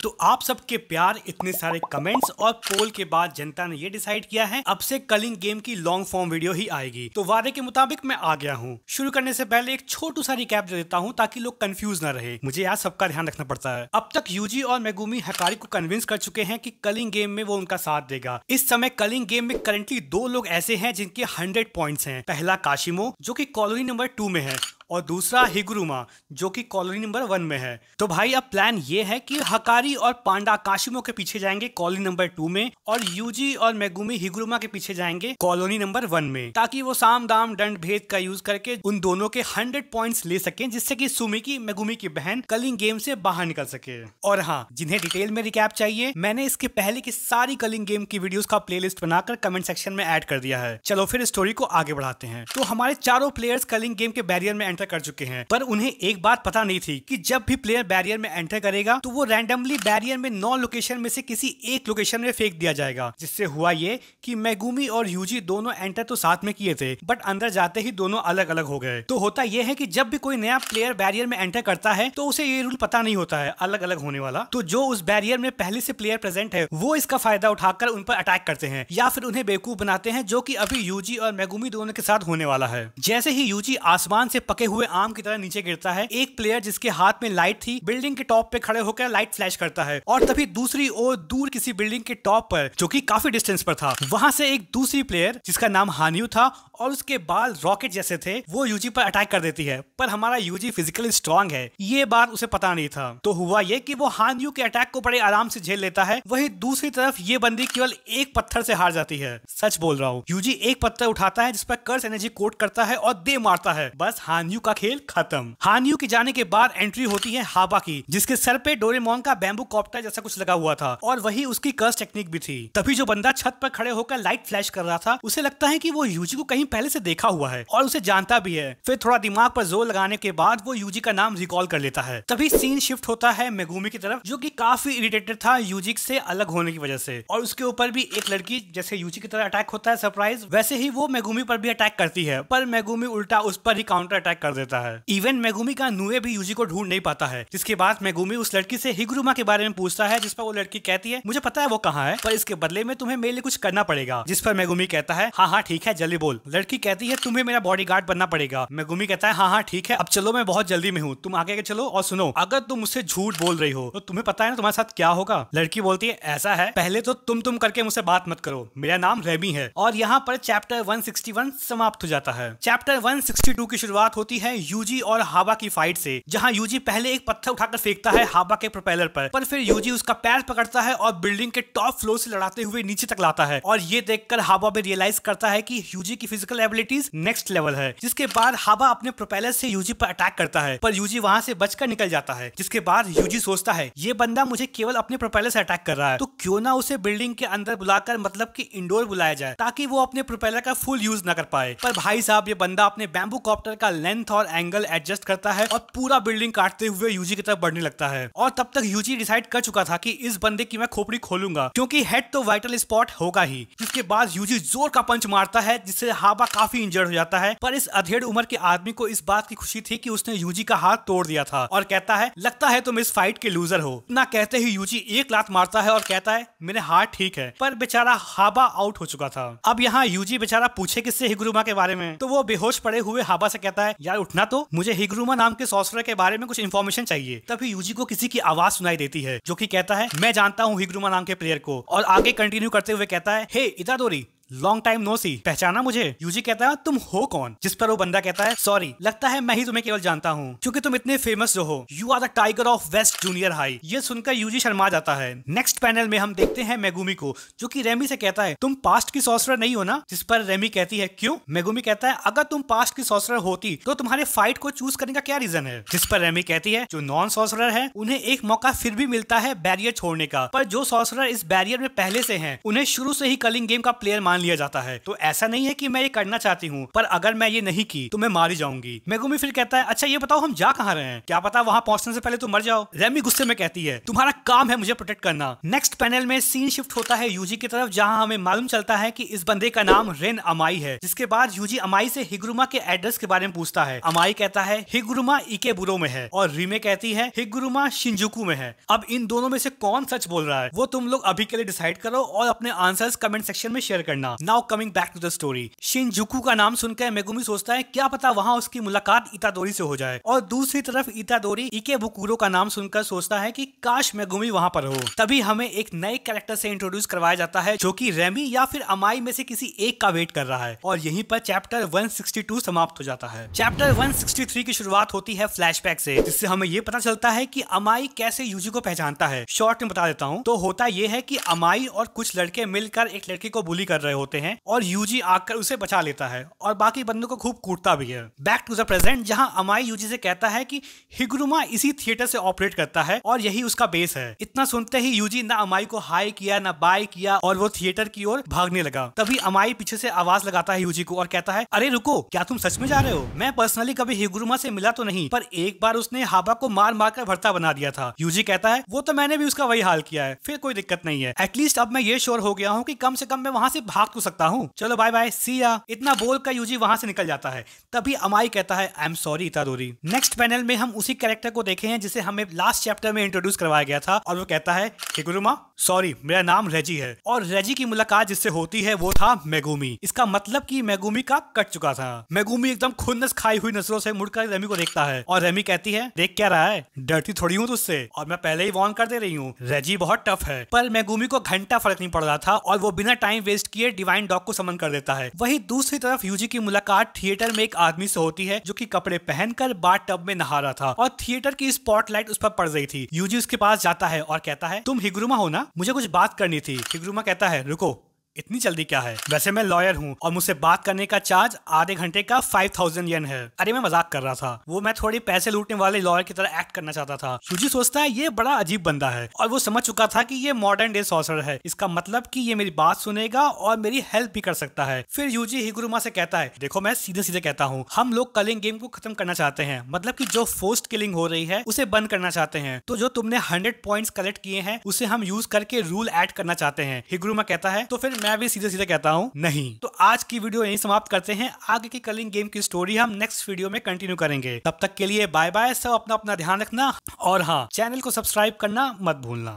तो आप सबके प्यार, इतने सारे कमेंट्स और पोल के बाद जनता ने ये डिसाइड किया है अब से कलिंग गेम की लॉन्ग फॉर्म वीडियो ही आएगी। तो वादे के मुताबिक मैं आ गया हूँ। शुरू करने से पहले एक छोटू सा रिकैप दे देता हूँ ताकि लोग कंफ्यूज ना रहे। मुझे यार सबका ध्यान रखना पड़ता है। अब तक यूजी और मेगुमी हकारी को कन्विंस कर चुके हैं कि कलिंग गेम में वो उनका साथ देगा। इस समय कलिंग गेम में करंटली 2 लोग ऐसे हैं जिनके 100 पॉइंट्स हैं। पहला काशिमो जो कि कॉलोनी नंबर 2 में है और दूसरा हिगुरुमा जो कि कॉलोनी नंबर 1 में है। तो भाई अब प्लान ये है कि हकारी और पांडा काशिमो के पीछे जाएंगे कॉलोनी नंबर 2 में और यूजी और मेगुमी हिगुरुमा के पीछे जाएंगे कॉलोनी नंबर 1 में, ताकि वो साम दाम दंड भेद का यूज करके उन दोनों के 100 पॉइंट्स ले सकें, जिससे कि सुमिकी मेगुमी की बहन कलिंग गेम से बाहर निकल सके। और हाँ, जिन्हें डिटेल में रिकैप चाहिए, मैंने इसके पहले की सारी कलिंग गेम की वीडियोस का प्लेलिस्ट बनाकर कमेंट सेक्शन में ऐड कर दिया है। चलो फिर स्टोरी को आगे बढ़ाते हैं। तो हमारे चारों प्लेयर्स कलिंग गेम के बैरियर में एंटर कर चुके हैं, पर उन्हें एक बात पता नहीं थी कि जब भी प्लेयर बैरियर में एंटर करेगा तो वो रैंडमली बैरियर में 9 लोकेशन में से किसी एक लोकेशन में फेंक दिया जाएगा। जिससे हुआ ये कि मेगुमी और यूजी दोनों एंटर तो साथ में किए थे, बट अंदर जाते ही दोनों अलग अलग हो गए। तो होता यह है कि जब भी कोई नया प्लेयर बैरियर में एंटर करता है तो उसे ये रूल पता नहीं होता है अलग अलग होने वाला। तो जो उस बैरियर में पहले से प्लेयर प्रेजेंट है वो इसका फायदा उठाकर उन पर अटैक करते हैं या फिर उन्हें बेवकूफ बनाते हैं, जो कि अभी यूजी और मेगुमी दोनों के साथ होने वाला है। जैसे ही यूजी आसमान से पके हुए आम की तरह नीचे गिरता है, एक प्लेयर जिसके हाथ में लाइट थी बिल्डिंग के टॉप पे खड़े होकर लाइट फ्लैश करता है और तभी दूसरी ओर दूर किसी बिल्डिंग के टॉप पर, जो कि काफी डिस्टेंस पर था, वहां से एक दूसरी प्लेयर जिसका नाम हान्यू था और उसके बाल रॉकेट जैसे थे, वो यूजी पर अटैक कर देती है। पर हमारा यूजी फिजिकली स्ट्रांग है, ये बात उसे पता नहीं था। तो हुआ ये कि वो हान्यू के अटैक को बड़े आराम से झेल लेता है। वहीं दूसरी तरफ ये बंदी केवल एक पत्थर से हार जाती है। सच बोल रहा हूँ। यूजी एक पत्थर उठाता है जिस पर कर्स एनर्जी कोट करता है और दे मारता है। बस हान्यू का खेल खत्म। हान्यू के जाने के बाद एंट्री होती है हाबा की, जिसके सर पे डोरेमोन का बैम्बू कॉप्टर जैसा कुछ लगा हुआ था और वही उसकी कर्स टेक्निक भी थी। तभी जो बंदा छत पर खड़े होकर लाइट फ्लैश कर रहा था, उसे लगता है कि वो यूजी को कहीं पहले से देखा हुआ है और उसे जानता भी है। फिर थोड़ा दिमाग पर जोर लगाने के बाद वो यूजी का नाम रिकॉल कर लेता है। तभी सीन शिफ्ट होता है मेगुमी की तरफ, जो कि काफी इरिटेटेड था यूजी से अलग होने की वजह से, और उसके ऊपर भी एक लड़की जैसे यूजी की तरह अटैक होता है सरप्राइज, वैसे ही वो मेगुमी पर भी अटैक करती है, पर मेगुमी उल्टा उस पर ही काउंटर अटैक कर देता है। इवन मेगुमी का नुए भी यूजी को ढूंढ नहीं पाता है। जिसके बाद मेगुमी उस लड़की से हिगुरुमा के बारे में पूछता है, जिस पर वो लड़की कहती है मुझे पता है वो कहाँ है, पर इसके बदले में तुम्हें मेरे लिए कुछ करना पड़ेगा। जिस पर मेगुमी कहता है हाँ हाँ ठीक है जल्दी बोल। लड़की कहती है तुम्हें मेरा बॉडीगार्ड बनना पड़ेगा। मेगुमी कहता है हाँ हाँ ठीक है, अब चलो मैं बहुत जल्दी में हूँ, तुम आगे के चलो। और सुनो, अगर तुम मुझसे झूठ बोल रही हो तो तुम्हें पता है ना तुम्हारे साथ क्या होगा। लड़की बोलती है ऐसा है, पहले तो तुम करके मुझसे बात मत करो, मेरा नाम रेमी है। और यहाँ पर चैप्टर 161 समाप्त हो जाता है। चैप्टर 162 की शुरुआत होती है यूजी और हाबा की फाइट से, जहाँ यूजी पहले एक पत्थर उठाकर फेंकता है हाबा के प्रोपेलर पर फिर यूजी उसका पैर पकड़ता है और बिल्डिंग के टॉप फ्लोर से लड़ाते हुए नीचे तक लाता है। और ये देखकर हाबा भी रियलाइज करता है कि यूजी की फिजिकल एबिलिटीज नेक्स्ट लेवल है। जिसके बाद हाबा अपने प्रोपेलर से यूजी पर अटैक करता है, पर यूजी वहां से बचकर निकल जाता है। जिसके बाद यूजी सोचता है ये बंदा मुझे केवल अपने प्रोपेलर से अटैक कर रहा है, तो क्यों ना उसे बिल्डिंग के अंदर बुलाकर, मतलब कि इंडोर बुलाया जाए, ताकि वो अपने प्रोपेलर का फुल यूज न कर पाए। पर भाई साहब, ये बंदा अपने बैम्बू कॉप्टर का लेंथ और एंगल एडजस्ट करता है और पूरा बिल्डिंग काटते हुए यूजी की तरफ बढ़ने लगता है। और तब तक यूजी डिसाइड कर चुका था कि इस बंदे की मैं खोपड़ी खोलूंगा, क्योंकि हेड तो वाइटल स्पॉट होगा ही। जिसके बाद यूजी जोर का पंच मारता है, जिससे हाबा काफी इंजर्ड हो जाता है। पर इस अधेड़ उम्र के आदमी को इस बात की खुशी थी कि उसने यूजी का हाथ तोड़ दिया था, और कहता है लगता है तुम इस फाइट के लूजर हो। ना कहते ही यूजी एक लात मारता है और कहता है मेरे हाथ ठीक है। पर बेचारा हाबा आउट हो चुका था। अब यहाँ यूजी बेचारा पूछे किससे हिगुरुमा के बारे में, तो वो बेहोश पड़े हुए हाबा से कहता है यार उठना तो, मुझे हिगुरुमा नाम के सॉर्सरर के बारे में कुछ इन्फॉर्मेशन चाहिए। तभी यूजी को किसी की आवाज सुनाई देती है, जो कि कहता है मैं जानता हूँ हिगुरुमा नाम के प्लेयर को। और आगे कंटिन्यू करते हुए कहता है हे इतादोरी, लॉन्ग टाइम नो सी, पहचाना मुझे? यूजी कहता है तुम हो कौन? जिस पर वो बंदा कहता है सॉरी, लगता है मैं ही तुम्हें केवल जानता हूँ, क्योंकि तुम इतने फेमस जो हो, you are the tiger of west junior high. ये सुनकर यूजी शर्मा जाता है। नेक्स्ट पैनल में हम देखते हैं मेगुमी को, जो कि रेमी से कहता है तुम पास्ट की सॉर्सरर नहीं हो ना? जिस पर रेमी कहती है क्यों? मेगुमी कहता है अगर तुम पास्ट की सॉर्सरर होती तो तुम्हारे फाइट को चूज करने का क्या रीजन है? जिस पर रेमी कहती है जो नॉन सॉर्सरर है उन्हें एक मौका फिर भी मिलता है बैरियर छोड़ने का, पर जो सॉर्सरर इस बैरियर में पहले से हैं उन्हें शुरू से ही कलिंग गेम का प्लेयर मान लिया जाता है। तो ऐसा नहीं है कि मैं ये करना चाहती हूँ, पर अगर मैं ये नहीं की तो मैं मारी जाऊंगी। मेगुमी फिर कहता है अच्छा ये बताओ हम जा कहाँ रहे हैं, क्या पता वहां पहुंचने से पहले तुम मर जाओ। रेमी गुस्से में कहती है तुम्हारा काम है मुझे प्रोटेक्ट करना। नेक्स्ट पैनल में सीन शिफ्ट होता है यूजी की तरफ, जहां हमें मालूम चलता है कि इस बंदे का नाम रेन अमाई है। जिसके बाद यूजी अमाई से हिगुरुमा के एड्रेस के बारे में पूछता है। अमाई कहता है हिगुरुमा इकेबुरो में है और रीमे कहती है हिगुरुमा शिंजुकू में है। अब इन दोनों में से कौन सच बोल रहा है वो तुम लोग अभी के लिए डिसाइड करो और अपने आंसर्स कमेंट सेक्शन में शेयर करना। Now coming back to the story, Shinjuku का नाम सुनकर मेगुमी सोचता है क्या पता वहां उसकी मुलाकात इतादोरी से हो जाए, और दूसरी तरफ इतादोरी इकेबुकुरो का नाम सुनकर सोचता है कि काश मेगुमी वहां पर हो। तभी हमें एक नए कैरेक्टर से इंट्रोड्यूस करवाया जाता है जो कि रेमी या फिर अमाई में से किसी एक का वेट कर रहा है, और यहीं पर चैप्टर 162 समाप्त हो जाता है। चैप्टर 163 की शुरुआत होती है फ्लैशबैक से, जिससे हमें ये पता चलता है कि अमाई कैसे यूजी को पहचानता है। शॉर्ट में बता देता हूँ तो होता यह है कि अमाई और कुछ लड़के मिलकर एक लड़की को बुली कर रहे होते हैं और यूजी आकर उसे बचा लेता है और बाकी बंदों को खूब कूटता भी है। बैक टू द प्रेजेंट, जहां अमाई यूजी से कहता है कि हिगुरुमा इसी थिएटर से ऑपरेट करता है और यही उसका बेस है। इतना सुनते ही यूजी ना अमाई को हाई किया ना बाय किया और वो थिएटर की ओर भागने लगा। तभी अमाई पीछे से आवाज लगाता है यूजी को और कहता है अरे रुको, क्या तुम सच में जा रहे हो? मैं पर्सनली कभी हिगुरुमा से मिला तो नहीं, पर एक बार उसने हाबा को मार मार कर भरता बना दिया था। यूजी कहता है वो तो मैंने भी उसका वही हाल किया है, फिर कोई दिक्कत नहीं है। एटलीस्ट अब मैं ये श्योर हो गया हूँ कि कम से कम मैं वहां से भाग तो सकता हूँ। चलो बाय बाय, सी या। इतना बोलकर यूजी वहां से निकल जाता है। तभी अमाई कहता है I am sorry इतादोरी। Next panel में हम उसी कैरेक्टर को देखे हैं जिसे हमें लास्ट चैप्टर में इंट्रोड्यूस करवाया गया था, और वो कहता है हिगुरुमा सॉरी मेरा नाम रेजी है। और रेजी की मुलाकात जिससे होती है वो था मेगुमी। इसका मतलब कि मेगुमी का कट चुका था। मेगुमी एकदम खुन्नस खाई हुई नजरों से मुड़कर रेमी को देखता है और रेमी कहती है देख क्या रहा है, डरती थोड़ी हूँ तुझसे, और मैं पहले ही वार्न कर दे रही हूँ रेजी बहुत टफ है। पर मेगुमी को घंटा फर्क नहीं पड़ रहा था और वो बिना टाइम वेस्ट किए डिवाइन डॉग को समन कर देता है। वही दूसरी तरफ यूजी की मुलाकात थिएटर में एक आदमी से होती है जो कि कपड़े पहनकर बाथ टब में नहा रहा था और थिएटर की स्पॉटलाइट उस पर पड़ रही थी। यूजी उसके पास जाता है और कहता है तुम हिगुरुमा हो ना, मुझे कुछ बात करनी थी। हिगुरुमा कहता है रुको, इतनी जल्दी क्या है, वैसे मैं लॉयर हूँ और मुझसे बात करने का चार्ज आधे घंटे का 5000 येन है। अरे मैं मजाक कर रहा था, वो मैं थोड़ी पैसे लूटने वाले लॉयर की तरह एक्ट करना चाहता था। यूजी सोचता है ये बड़ा अजीब बंदा है और वो समझ चुका था कि ये मॉडर्न डे सॉर्सरर है, इसका मतलब कि ये मेरी बात सुनेगा और मेरी हेल्प भी कर सकता है। फिर यूजी हिगुरुमा से कहता है देखो मैं सीधे सीधे कहता हूँ, हम लोग कलिंग गेम को खत्म करना चाहते हैं, मतलब कि जो फोर्स्ड किलिंग हो रही है उसे बंद करना चाहते हैं। तो जो तुमने 100 पॉइंट्स कलेक्ट किए हैं उसे हम यूज करके रूल ऐड करना चाहते हैं। हिगुरुमा कहता है तो फिर मैं भी सीधे सीधे कहता हूं नहीं। तो आज की वीडियो यहीं समाप्त करते हैं। आगे की कलिंग गेम की स्टोरी हम नेक्स्ट वीडियो में कंटिन्यू करेंगे। तब तक के लिए बाय बाय। सब अपना अपना ध्यान रखना और हाँ, चैनल को सब्सक्राइब करना मत भूलना।